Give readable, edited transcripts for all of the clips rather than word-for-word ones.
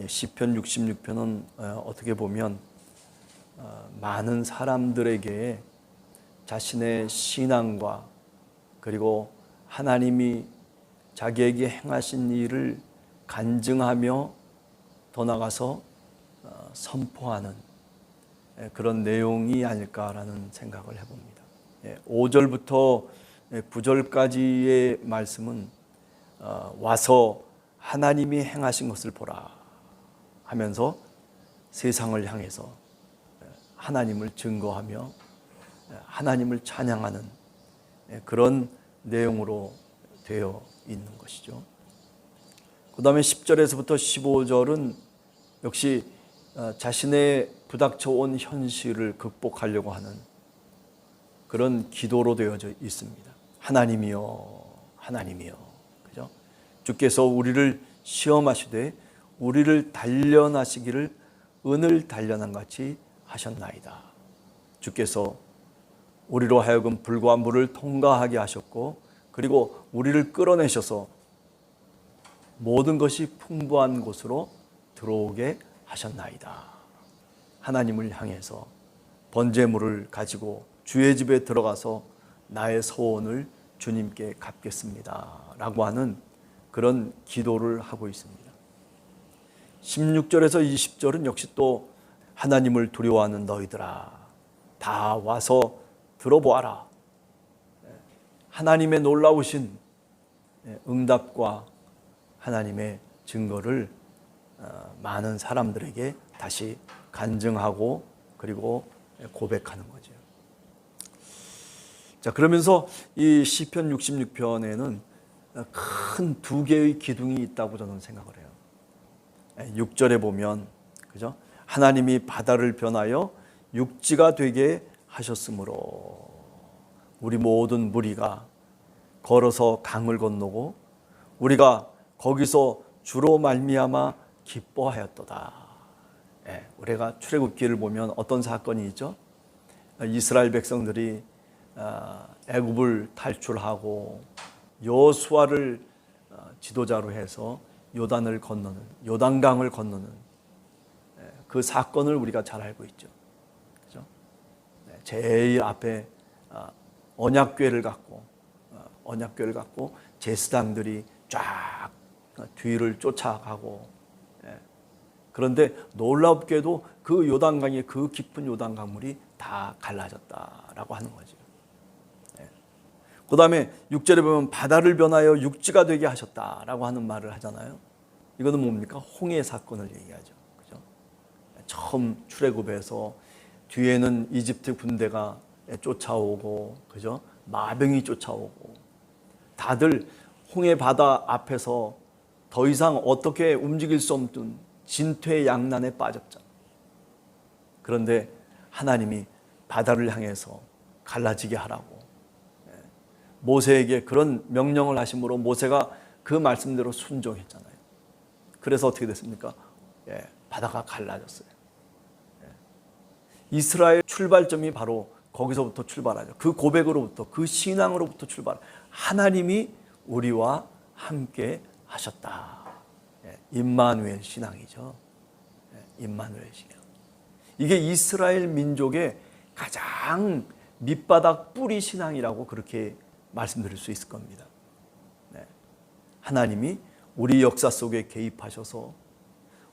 시편 66편은 어떻게 보면 많은 사람들에게 자신의 신앙과 그리고 하나님이 자기에게 행하신 일을 간증하며 더 나아가서 선포하는 그런 내용이 아닐까라는 생각을 해봅니다. 5절부터 9절까지의 말씀은 와서 하나님이 행하신 것을 보라 하면서 세상을 향해서 하나님을 증거하며 하나님을 찬양하는 그런 내용으로 되어 있는 것이죠. 그 다음에 10절에서부터 15절은 역시 자신의 부닥쳐온 현실을 극복하려고 하는 그런 기도로 되어져 있습니다. 하나님이여, 하나님이여. 그죠? 주께서 우리를 시험하시되 우리를 단련하시기를 은을 단련한 같이 하셨나이다. 주께서 우리로 하여금 불과 물을 통과하게 하셨고 그리고 우리를 끌어내셔서 모든 것이 풍부한 곳으로 들어오게 하셨나이다. 하나님을 향해서 번제물을 가지고 주의 집에 들어가서 나의 소원을 주님께 갚겠습니다 라고 하는 그런 기도를 하고 있습니다. 16절에서 20절은 역시 또 하나님을 두려워하는 너희들아 다 와서 들어보아라. 하나님의 놀라우신 응답과 하나님의 증거를 많은 사람들에게 다시 간증하고 그리고 고백하는 거죠. 자, 그러면서 이 시편 66편에는 큰 두 개의 기둥이 있다고 저는 생각을 해요. 6절에 보면 그죠? 하나님이 바다를 변하여 육지가 되게 하셨으므로 우리 모든 무리가 걸어서 강을 건너고 우리가 거기서 주로 말미암아 기뻐하였도다. 우리가 출애굽기를 보면 어떤 사건이 있죠? 이스라엘 백성들이 애굽을 탈출하고 여호수아를 지도자로 해서 요단을 건너는 요단강을 건너는 그 사건을 우리가 잘 알고 있죠. 그죠? 제일 앞에 언약궤를 갖고 제사장들이 쫙 뒤를 쫓아가고 그런데 놀랍게도 그 요단강의 그 깊은 요단 강물이 다 갈라졌다라고 하는 거죠. 그 다음에 6절에 보면 바다를 변하여 육지가 되게 하셨다라고 하는 말을 하잖아요. 이거는 뭡니까? 홍해 사건을 얘기하죠. 그죠? 처음 출애굽해서 뒤에는 이집트 군대가 쫓아오고, 그죠? 마병이 쫓아오고, 다들 홍해 바다 앞에서 더 이상 어떻게 움직일 수 없는 진퇴양난에 빠졌죠. 그런데 하나님이 바다를 향해서 갈라지게 하라고 모세에게 그런 명령을 하심으로 모세가 그 말씀대로 순종했잖아요. 그래서 어떻게 됐습니까? 바다가 갈라졌어요. 이스라엘 출발점이 바로 거기서부터 출발하죠. 그 고백으로부터, 그 신앙으로부터 출발. 하나님이 우리와 함께 하셨다. 임마누엘 신앙이죠. 임마누엘 신앙. 이게 이스라엘 민족의 가장 밑바닥 뿌리 신앙이라고 그렇게 말씀드릴 수 있을 겁니다. 하나님이 우리 역사 속에 개입하셔서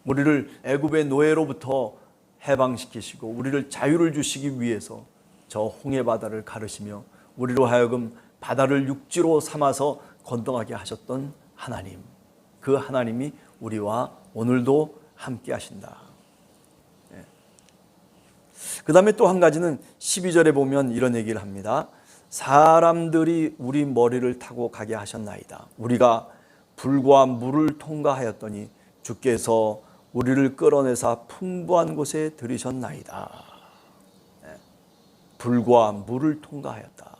우리를 애굽의 노예로부터 해방시키시고 우리를 자유를 주시기 위해서 저 홍해 바다를 가르시며 우리로 하여금 바다를 육지로 삼아서 건너가게 하셨던 하나님, 그 하나님이 우리와 오늘도 함께 하신다. 그 다음에 또 한 가지는 12절에 보면 이런 얘기를 합니다. 사람들이 우리 머리를 타고 가게 하셨나이다. 우리가 불과 물을 통과하였더니 주께서 우리를 끌어내사 풍부한 곳에 들이셨나이다. 불과 물을 통과하였다.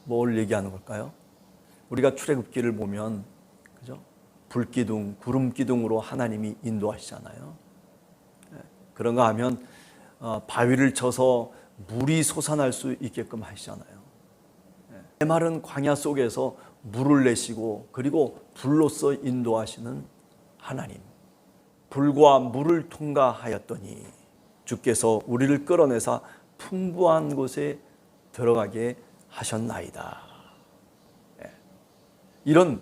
뭘 얘기하는 걸까요? 우리가 출애굽기를 보면 그죠? 불기둥, 구름기둥으로 하나님이 인도하시잖아요. 그런가 하면 바위를 쳐서 물이 솟아날 수 있게끔 하시잖아요. 메마른 광야 속에서 물을 내시고 그리고 불로써 인도하시는 하나님. 불과 물을 통과하였더니 주께서 우리를 끌어내사 풍부한 곳에 들어가게 하셨나이다. 이런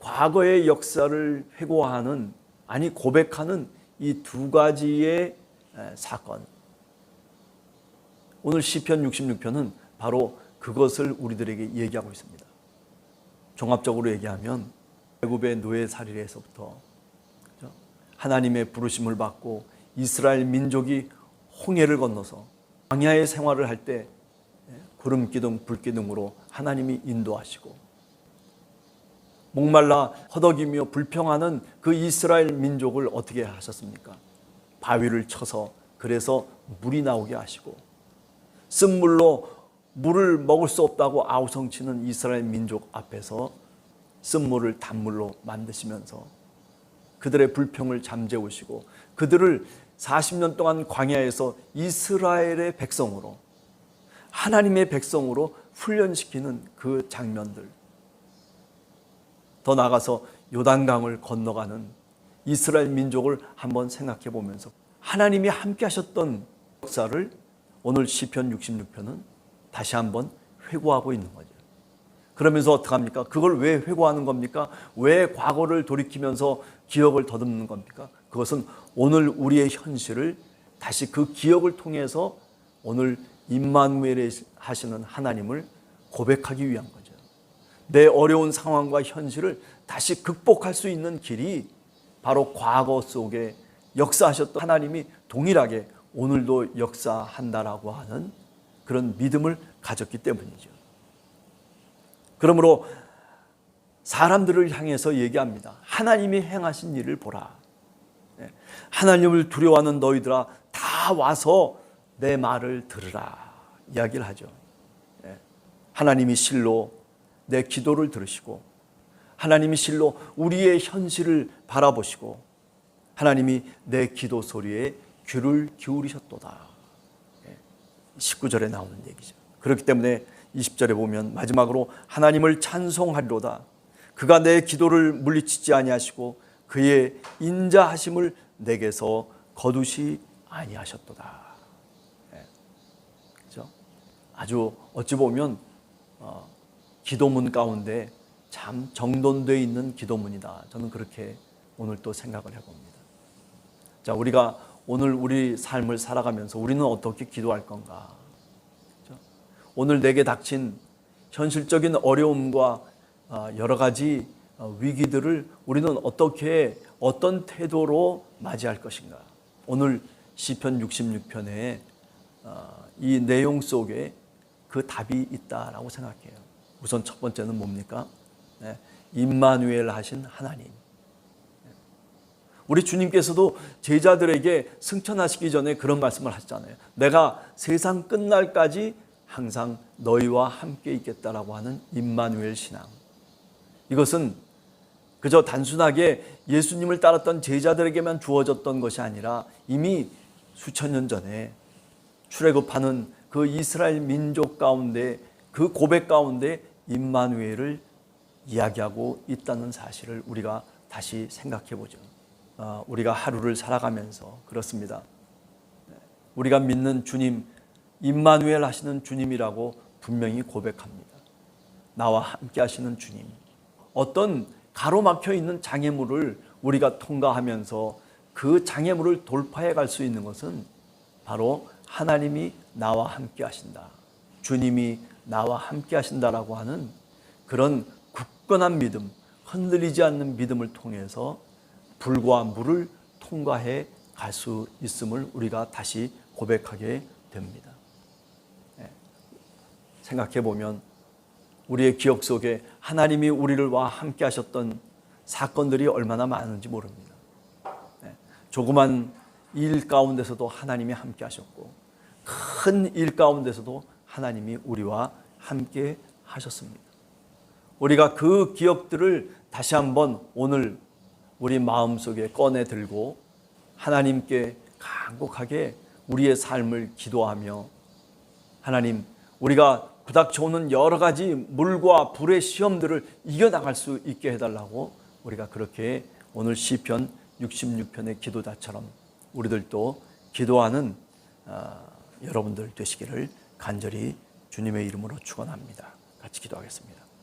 과거의 역사를 회고하는, 아니 고백하는 이 두 가지의 사건, 오늘 시편 66편은 바로 그것을 우리들에게 얘기하고 있습니다. 종합적으로 얘기하면 애굽의 노예살이에서부터 하나님의 부르심을 받고 이스라엘 민족이 홍해를 건너서 광야의 생활을 할 때 구름 기둥 불 기둥으로 하나님이 인도하시고, 목말라 허덕이며 불평하는 그 이스라엘 민족을 어떻게 하셨습니까? 바위를 쳐서 그래서 물이 나오게 하시고, 쓴물로 물을 먹을 수 없다고 아우성치는 이스라엘 민족 앞에서 쓴물을 단물로 만드시면서 그들의 불평을 잠재우시고, 그들을 40년 동안 광야에서 이스라엘의 백성으로, 하나님의 백성으로 훈련시키는 그 장면들, 더 나아가서 요단강을 건너가는 이스라엘 민족을 한번 생각해 보면서 하나님이 함께 하셨던 역사를 오늘 시편 66편은 다시 한번 회고하고 있는 거죠. 그러면서 어떡합니까? 그걸 왜 회고하는 겁니까? 왜 과거를 돌이키면서 기억을 더듬는 겁니까? 그것은 오늘 우리의 현실을 다시 그 기억을 통해서 오늘 임마누엘 하시는 하나님을 고백하기 위한 거죠. 내 어려운 상황과 현실을 다시 극복할 수 있는 길이 바로 과거 속에 역사하셨던 하나님이 동일하게 오늘도 역사한다라고 하는 그런 믿음을 가졌기 때문이죠. 그러므로 사람들을 향해서 얘기합니다. 하나님이 행하신 일을 보라. 하나님을 두려워하는 너희들아 다 와서 내 말을 들으라 이야기를 하죠. 하나님이 실로 내 기도를 들으시고, 하나님이 실로 우리의 현실을 바라보시고, 하나님이 내 기도 소리에 귀를 기울이셨도다. 19절에 나오는 얘기죠. 그렇기 때문에 20절에 보면 마지막으로 하나님을 찬송하리로다. 그가 내 기도를 물리치지 아니하시고 그의 인자하심을 내게서 거두시 아니하셨도다. 그렇죠? 아주 어찌 보면 기도문 가운데 참 정돈되어 있는 기도문이다. 저는 그렇게 오늘 또 생각을 해봅니다. 자, 우리가 오늘 우리 삶을 살아가면서 우리는 어떻게 기도할 건가? 그렇죠? 오늘 내게 닥친 현실적인 어려움과 여러 가지 위기들을 우리는 어떻게, 어떤 태도로 맞이할 것인가? 오늘 시편 66편에 이 내용 속에 그 답이 있다라고 생각해요. 우선 첫 번째는 뭡니까? 임마누엘 하신 하나님. 우리 주님께서도 제자들에게 승천하시기 전에 그런 말씀을 하셨잖아요. 내가 세상 끝날까지 항상 너희와 함께 있겠다라고 하는 임마누엘 신앙. 이것은 그저 단순하게 예수님을 따랐던 제자들에게만 주어졌던 것이 아니라 이미 수천 년 전에 출애굽하는 그 이스라엘 민족 가운데, 그 고백 가운데 임마누엘을 이야기하고 있다는 사실을 우리가 다시 생각해 보죠. 우리가 하루를 살아가면서 그렇습니다. 우리가 믿는 주님, 임마누엘 하시는 주님이라고 분명히 고백합니다. 나와 함께 하시는 주님. 어떤 가로막혀 있는 장애물을 우리가 통과하면서 그 장애물을 돌파해 갈 수 있는 것은 바로 하나님이 나와 함께 하신다, 주님이 나와 함께 하신다라고 하는 그런 굳건한 믿음, 흔들리지 않는 믿음을 통해서 불과 물을 통과해 갈 수 있음을 우리가 다시 고백하게 됩니다. 생각해 보면 우리의 기억 속에 하나님이 우리와 함께 하셨던 사건들이 얼마나 많은지 모릅니다. 조그만 일 가운데서도 하나님이 함께 하셨고, 큰 일 가운데서도 하나님이 우리와 함께 하셨습니다. 우리가 그 기억들을 다시 한번 오늘 우리 마음속에 꺼내 들고 하나님께 간곡하게 우리의 삶을 기도하며, 하나님, 우리가 부닥쳐오는 여러 가지 물과 불의 시험들을 이겨나갈 수 있게 해달라고 우리가 그렇게 오늘 시편 66편의 기도자처럼 우리들도 기도하는 여러분들 되시기를 간절히 주님의 이름으로 축원합니다. 같이 기도하겠습니다.